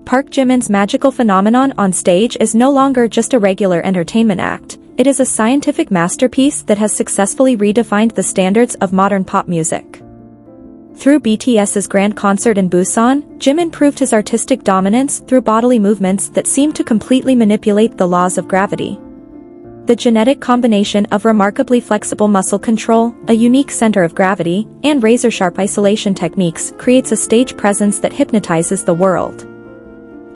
Park Jimin's magical phenomenon on stage is no longer just a regular entertainment act. It is a scientific masterpiece that has successfully redefined the standards of modern pop music. Through BTS's grand concert in Busan, Jimin proved his artistic dominance through bodily movements that seemed to completely manipulate the laws of gravity. The genetic combination of remarkably flexible muscle control, a unique center of gravity, and razor-sharp isolation techniques creates a stage presence that hypnotizes the world.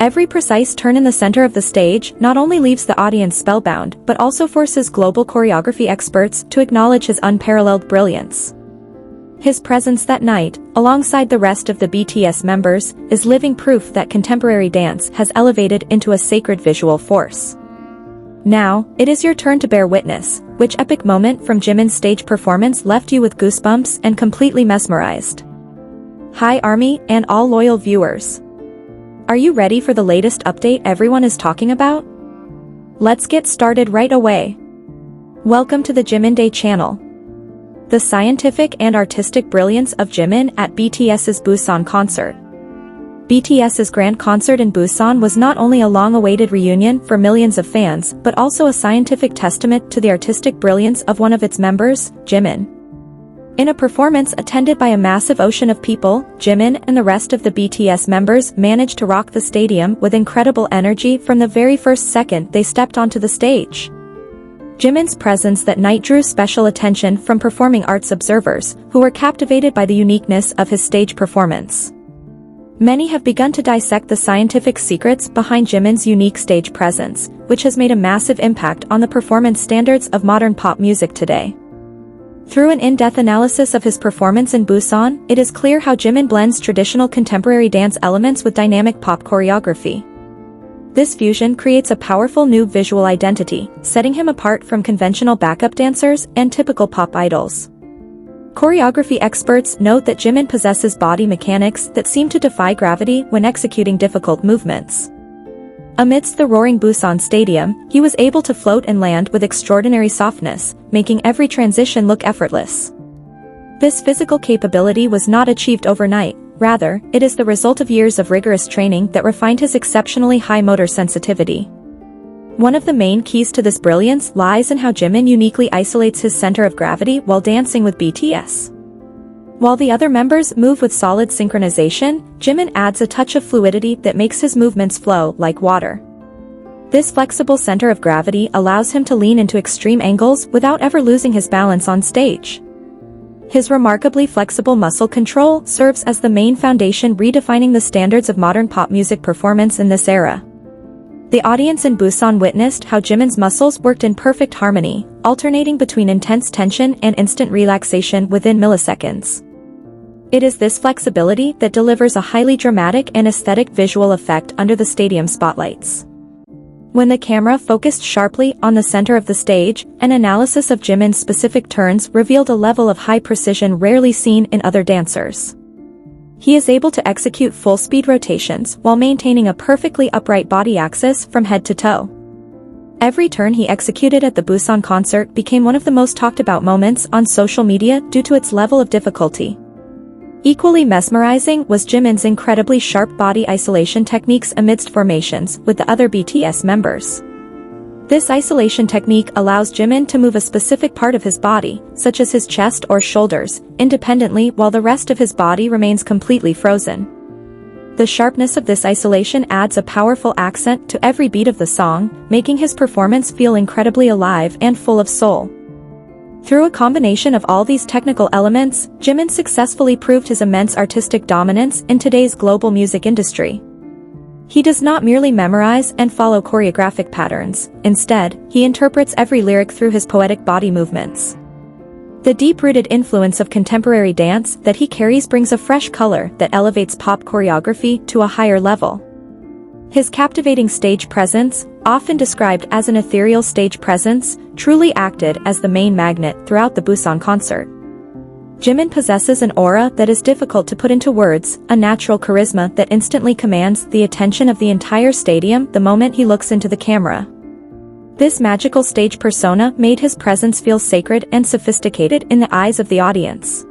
Every precise turn in the center of the stage not only leaves the audience spellbound but also forces global choreography experts to acknowledge his unparalleled brilliance. His presence that night, alongside the rest of the BTS members, is living proof that contemporary dance has elevated into a sacred visual force. Now, it is your turn to bear witness. Which epic moment from Jimin's stage performance left you with goosebumps and completely mesmerized? Hi Army and all loyal viewers. Are you ready for the latest update everyone is talking about? Let's get started right away. Welcome to the Jimin Day channel. The scientific and artistic brilliance of Jimin at BTS's Busan concert. BTS's grand concert in Busan was not only a long-awaited reunion for millions of fans but also a scientific testament to the artistic brilliance of one of its members, Jimin. In a performance attended by a massive ocean of people, Jimin and the rest of the BTS members managed to rock the stadium with incredible energy from the very first second they stepped onto the stage. Jimin's presence that night drew special attention from performing arts observers, who were captivated by the uniqueness of his stage performance. Many have begun to dissect the scientific secrets behind Jimin's unique stage presence, which has made a massive impact on the performance standards of modern pop music today. Through an in-depth analysis of his performance in Busan, it is clear how Jimin blends traditional contemporary dance elements with dynamic pop choreography. This fusion creates a powerful new visual identity, setting him apart from conventional backup dancers and typical pop idols. Choreography experts note that Jimin possesses body mechanics that seem to defy gravity when executing difficult movements. Amidst the roaring Busan stadium, he was able to float and land with extraordinary softness, making every transition look effortless. This physical capability was not achieved overnight. Rather, it is the result of years of rigorous training that refined his exceptionally high motor sensitivity. One of the main keys to this brilliance lies in how Jimin uniquely isolates his center of gravity while dancing with BTS. While the other members move with solid synchronization, Jimin adds a touch of fluidity that makes his movements flow like water. This flexible center of gravity allows him to lean into extreme angles without ever losing his balance on stage. His remarkably flexible muscle control serves as the main foundation redefining the standards of modern pop music performance in this era. The audience in Busan witnessed how Jimin's muscles worked in perfect harmony, alternating between intense tension and instant relaxation within milliseconds. It is this flexibility that delivers a highly dramatic and aesthetic visual effect under the stadium spotlights. When the camera focused sharply on the center of the stage, an analysis of Jimin's specific turns revealed a level of high precision rarely seen in other dancers. He is able to execute full-speed rotations while maintaining a perfectly upright body axis from head to toe. Every turn he executed at the Busan concert became one of the most talked-about moments on social media due to its level of difficulty. Equally mesmerizing was Jimin's incredibly sharp body isolation techniques amidst formations with the other BTS members. This isolation technique allows Jimin to move a specific part of his body, such as his chest or shoulders, independently while the rest of his body remains completely frozen. The sharpness of this isolation adds a powerful accent to every beat of the song, making his performance feel incredibly alive and full of soul. Through a combination of all these technical elements, Jimin successfully proved his immense artistic dominance in today's global music industry. He does not merely memorize and follow choreographic patterns, instead, he interprets every lyric through his poetic body movements. The deep-rooted influence of contemporary dance that he carries brings a fresh color that elevates pop choreography to a higher level. His captivating stage presence, often described as an ethereal stage presence, truly acted as the main magnet throughout the Busan concert. Jimin possesses an aura that is difficult to put into words, a natural charisma that instantly commands the attention of the entire stadium the moment he looks into the camera. This magical stage persona made his presence feel sacred and sophisticated in the eyes of the audience.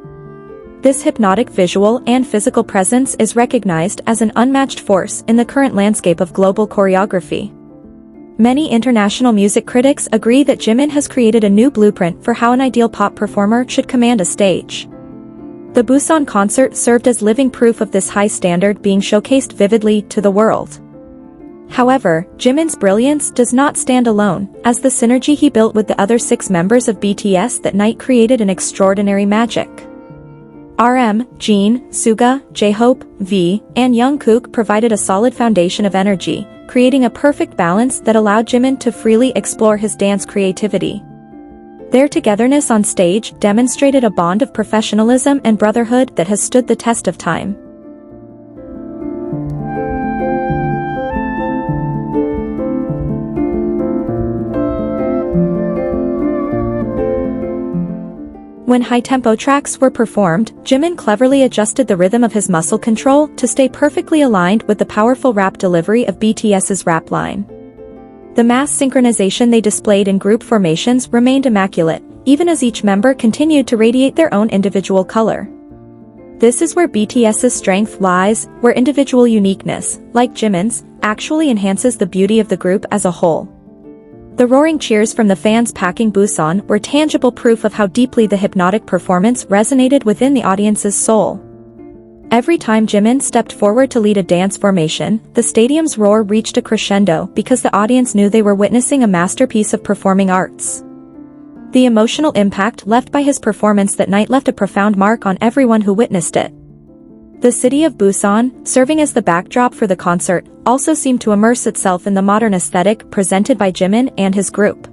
This hypnotic visual and physical presence is recognized as an unmatched force in the current landscape of global choreography. Many international music critics agree that Jimin has created a new blueprint for how an ideal pop performer should command a stage. The Busan concert served as living proof of this high standard being showcased vividly to the world. However, Jimin's brilliance does not stand alone, as the synergy he built with the other 6 members of BTS that night created an extraordinary magic. RM, Jin, SUGA, J-Hope, V, and JungKook provided a solid foundation of energy, creating a perfect balance that allowed Jimin to freely explore his dance creativity. Their togetherness on stage demonstrated a bond of professionalism and brotherhood that has stood the test of time. When high-tempo tracks were performed, Jimin cleverly adjusted the rhythm of his muscle control to stay perfectly aligned with the powerful rap delivery of BTS's rap line. The mass synchronization they displayed in group formations remained immaculate, even as each member continued to radiate their own individual color. This is where BTS's strength lies, where individual uniqueness, like Jimin's, actually enhances the beauty of the group as a whole. The roaring cheers from the fans packing Busan were tangible proof of how deeply the hypnotic performance resonated within the audience's soul. Every time Jimin stepped forward to lead a dance formation, the stadium's roar reached a crescendo because the audience knew they were witnessing a masterpiece of performing arts. The emotional impact left by his performance that night left a profound mark on everyone who witnessed it. The city of Busan, serving as the backdrop for the concert, also seemed to immerse itself in the modern aesthetic presented by Jimin and his group.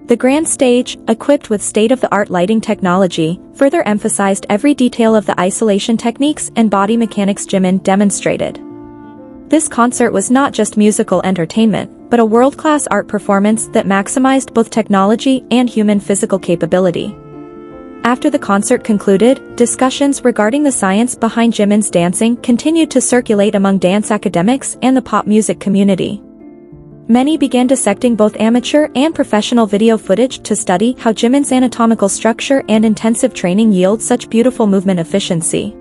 The grand stage, equipped with state-of-the-art lighting technology, further emphasized every detail of the isolation techniques and body mechanics Jimin demonstrated. This concert was not just musical entertainment, but a world-class art performance that maximized both technology and human physical capability. After the concert concluded, discussions regarding the science behind Jimin's dancing continued to circulate among dance academics and the pop music community. Many began dissecting both amateur and professional video footage to study how Jimin's anatomical structure and intensive training yield such beautiful movement efficiency.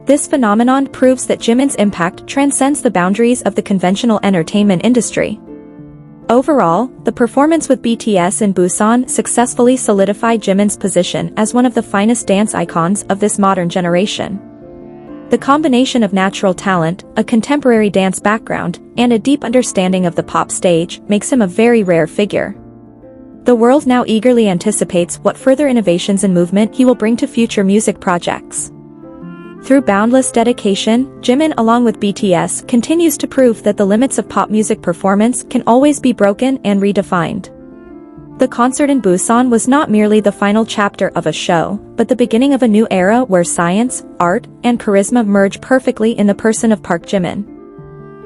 This phenomenon proves that Jimin's impact transcends the boundaries of the conventional entertainment industry. Overall, the performance with BTS in Busan successfully solidified Jimin's position as one of the finest dance icons of this modern generation. The combination of natural talent, a contemporary dance background, and a deep understanding of the pop stage makes him a very rare figure. The world now eagerly anticipates what further innovations in movement he will bring to future music projects. Through boundless dedication, Jimin along with BTS continues to prove that the limits of pop music performance can always be broken and redefined. The concert in Busan was not merely the final chapter of a show, but the beginning of a new era where science, art, and charisma merge perfectly in the person of Park Jimin.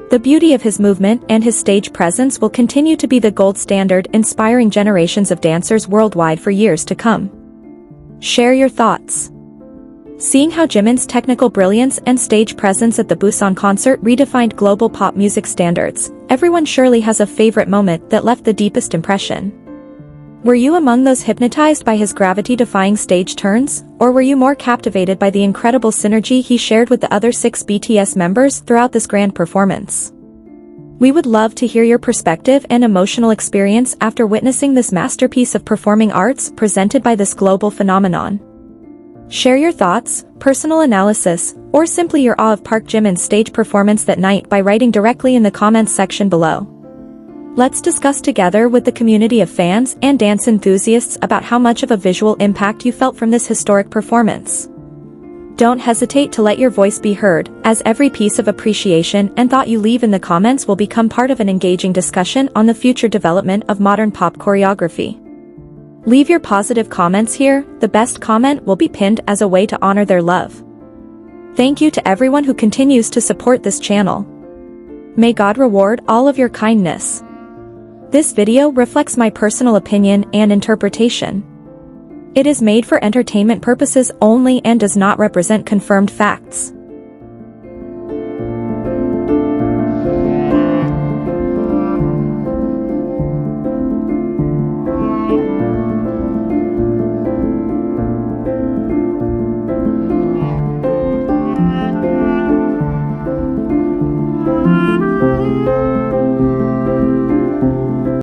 The beauty of his movement and his stage presence will continue to be the gold standard, inspiring generations of dancers worldwide for years to come. Share your thoughts. Seeing how Jimin's technical brilliance and stage presence at the Busan concert redefined global pop music standards, everyone surely has a favorite moment that left the deepest impression. Were you among those hypnotized by his gravity-defying stage turns, or were you more captivated by the incredible synergy he shared with the other 6 BTS members throughout this grand performance? We would love to hear your perspective and emotional experience after witnessing this masterpiece of performing arts presented by this global phenomenon. Share your thoughts, personal analysis, or simply your awe of Park Jimin's stage performance that night by writing directly in the comments section below. Let's discuss together with the community of fans and dance enthusiasts about how much of a visual impact you felt from this historic performance. Don't hesitate to let your voice be heard, as every piece of appreciation and thought you leave in the comments will become part of an engaging discussion on the future development of modern pop choreography. Leave your positive comments here, the best comment will be pinned as a way to honor their love. Thank you to everyone who continues to support this channel. May God reward all of your kindness. This video reflects my personal opinion and interpretation. It is made for entertainment purposes only and does not represent confirmed facts.